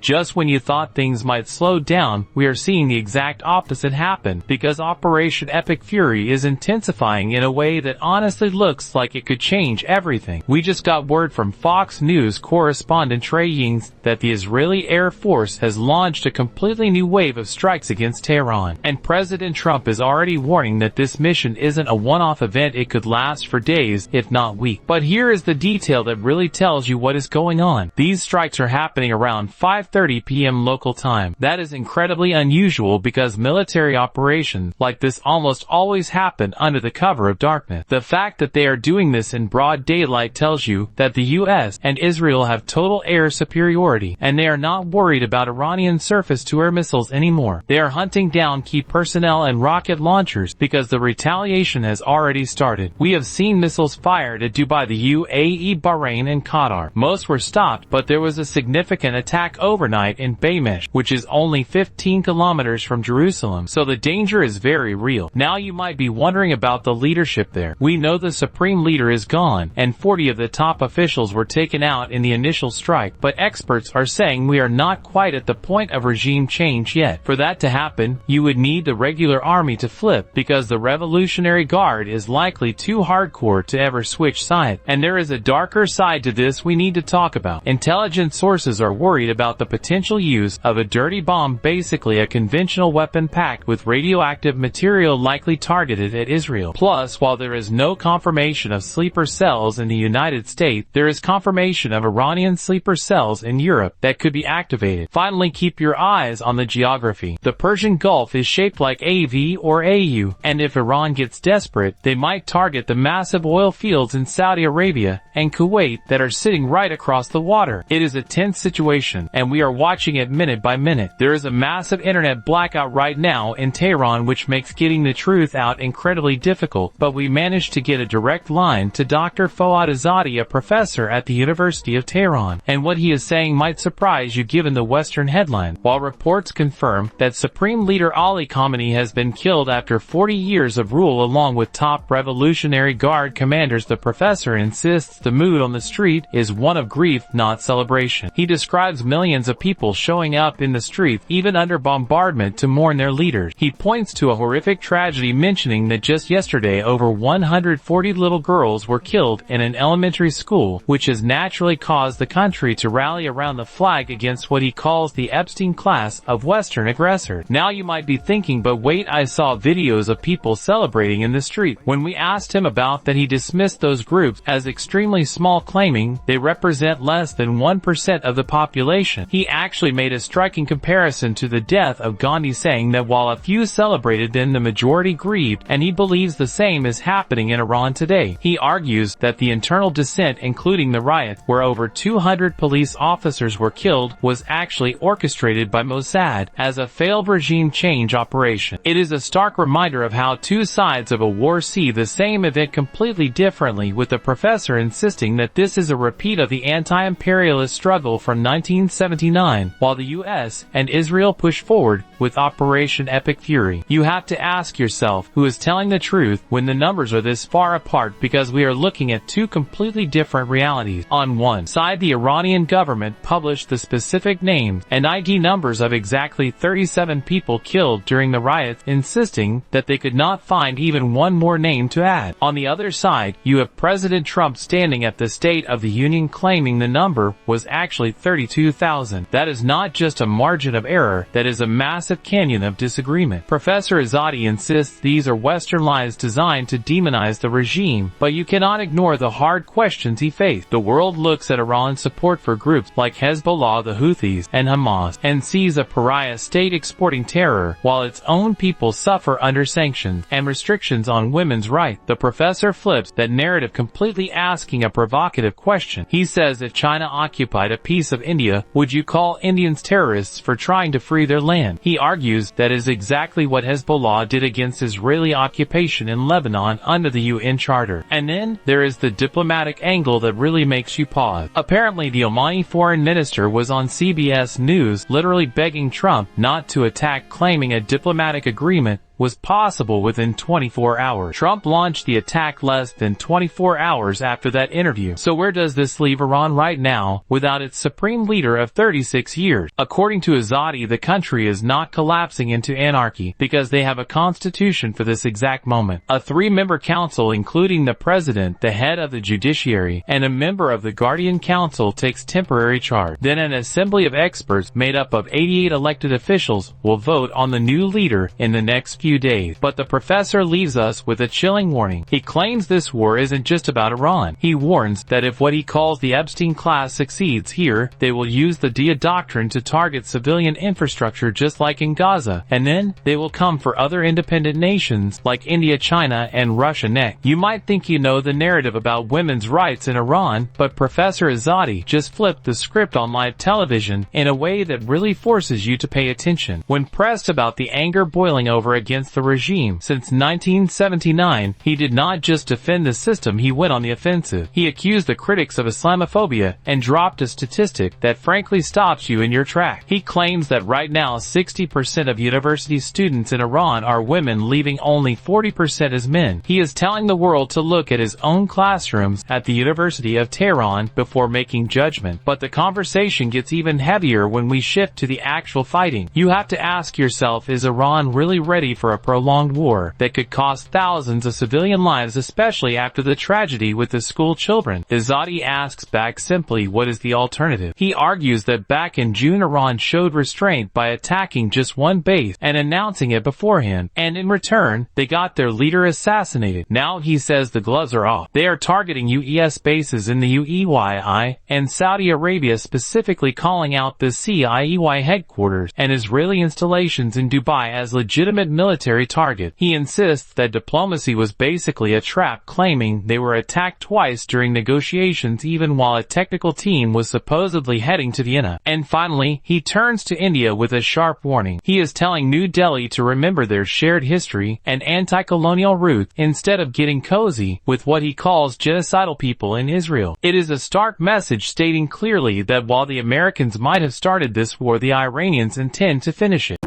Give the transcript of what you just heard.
Just when you thought things might slow down, we are seeing the exact opposite happen, because Operation Epic Fury is intensifying in a way that honestly looks like it could change everything. We just got word from Fox News correspondent Trey Yings that the Israeli Air Force has launched a completely new wave of strikes against Tehran, and President Trump is already warning that this mission isn't a one-off event. It could last for days, if not weeks. But here is the detail that really tells you what is going on. These strikes are happening around 5:30 p.m. local time. That is incredibly unusual because military operations like this almost always happen under the cover of darkness. The fact that they are doing this in broad daylight tells you that the US and Israel have total air superiority, and they are not worried about Iranian surface-to-air missiles anymore. They are hunting down key personnel and rocket launchers because the retaliation has already started. We have seen missiles fired at Dubai, the UAE, Bahrain, and Qatar. Most were stopped, but there was a significant attack overnight in Baymesh, which is only 15 kilometers from Jerusalem, so the danger is very real. Now you might be wondering about the leadership there. We know the supreme leader is gone, and 40 of the top officials were taken out in the initial strike, but experts are saying we are not quite at the point of regime change yet. For that to happen, you would need the regular army to flip, because the Revolutionary Guard is likely too hardcore to ever switch sides. And there is a darker side to this we need to talk about. Intelligence sources are worried about the potential use of a dirty bomb, basically a conventional weapon packed with radioactive material likely targeted at Israel. Plus, while there is no confirmation of sleeper cells in the United States, there is confirmation of Iranian sleeper cells in Europe that could be activated. Finally, keep your eyes on the geography. The Persian Gulf is shaped like a V or a U, and if Iran gets desperate, they might target the massive oil fields in Saudi Arabia and Kuwait that are sitting right across the water. It is a tense situation, and we are watching it minute by minute. There is a massive internet blackout right now in Tehran, which makes getting the truth out incredibly difficult, but we managed to get a direct line to Dr. Fouad Azadi, a professor at the University of Tehran, and what he is saying might surprise you given the Western headline. While reports confirm that Supreme Leader Ali Khamenei has been killed after 40 years of rule along with top Revolutionary Guard commanders, the professor insists the mood on the street is one of grief, not celebration. He describes millions of people showing up in the streets, even under bombardment, to mourn their leaders. He points to a horrific tragedy, mentioning that just yesterday over 140 little girls were killed in an elementary school, which has naturally caused the country to rally around the flag against what he calls the Epstein class of Western aggressors. Now you might be thinking, but wait, I saw videos of people celebrating in the street. When we asked him about that, he dismissed those groups as extremely small, claiming they represent less than 1% of the population. He actually made a striking comparison to the death of Gandhi, saying that while a few celebrated, then the majority grieved, and he believes the same is happening in Iran today. He argues that the internal dissent, including the riots where over 200 police officers were killed, was actually orchestrated by Mossad as a failed regime change operation. It is a stark reminder of how two sides of a war see the same event completely differently, with the professor insisting that this is a repeat of the anti-imperialist struggle from 1979, while the US and Israel push forward with Operation Epic Fury. You have to ask yourself, who is telling the truth when the numbers are this far apart, because we are looking at two completely different realities. On one side, the Iranian government published the specific names and ID numbers of exactly 37 people killed during the riots, insisting that they could not find even one more name to add. On the other side, you have President Trump standing at the State of the Union claiming the number was actually 32,000. That is not just a margin of error, that is a massive canyon of disagreement. Professor Azadi insists these are Western lies designed to demonize the regime, but you cannot ignore the hard questions he faced. The world looks at Iran's support for groups like Hezbollah, the Houthis, and Hamas, and sees a pariah state exporting terror, while its own people suffer under sanctions and restrictions on women's rights. The professor flips that narrative, completely asking a provocative question. He says, if China occupied a piece of India, would you call Indians terrorists for trying to free their land? He argues that is exactly what Hezbollah did against Israeli occupation in Lebanon under the UN Charter. And then there is the diplomatic angle that really makes you pause. Apparently, the Omani foreign minister was on CBS News literally begging Trump not to attack, claiming a diplomatic agreement was possible within 24 hours. Trump launched the attack less than 24 hours after that interview. So where does this leave Iran right now, without its supreme leader of 36 years? According to Azadi, the country is not collapsing into anarchy, because they have a constitution for this exact moment. A 3-member council including the president, the head of the judiciary, and a member of the Guardian Council takes temporary charge. Then an assembly of experts made up of 88 elected officials will vote on the new leader in the next few days. But the professor leaves us with a chilling warning. He claims this war isn't just about Iran. He warns that if what he calls the Epstein class succeeds here, they will use the Dia doctrine to target civilian infrastructure just like in Gaza, and then they will come for other independent nations like India, China, and Russia next. You might think you know the narrative about women's rights in Iran, but Professor Azadi just flipped the script on live television in a way that really forces you to pay attention. When pressed about the anger boiling over against the regime since 1979, he did not just defend the system, he went on the offensive. He accused the critics of Islamophobia and dropped a statistic that frankly stops you in your track. He claims that right now 60% of university students in Iran are women, leaving only 40% as men. He is telling the world to look at his own classrooms at the University of Tehran before making judgment. But the conversation gets even heavier when we shift to the actual fighting. You have to ask yourself, is Iran really ready for a prolonged war that could cost thousands of civilian lives, especially after the tragedy with the school children? Azadi asks back simply, what is the alternative? He argues that back in June Iran showed restraint by attacking just one base and announcing it beforehand, and in return, they got their leader assassinated. Now he says the gloves are off. They are targeting US bases in the UAE and Saudi Arabia, specifically calling out the CIEY headquarters and Israeli installations in Dubai as legitimate military targets. He insists that diplomacy was basically a trap, claiming they were attacked twice during negotiations even while a technical team was supposedly heading to Vienna. And finally, he turns to India with a sharp warning. He is telling New Delhi to remember their shared history and anti-colonial roots instead of getting cozy with what he calls genocidal people in Israel. It is a stark message stating clearly that while the Americans might have started this war, the Iranians intend to finish it.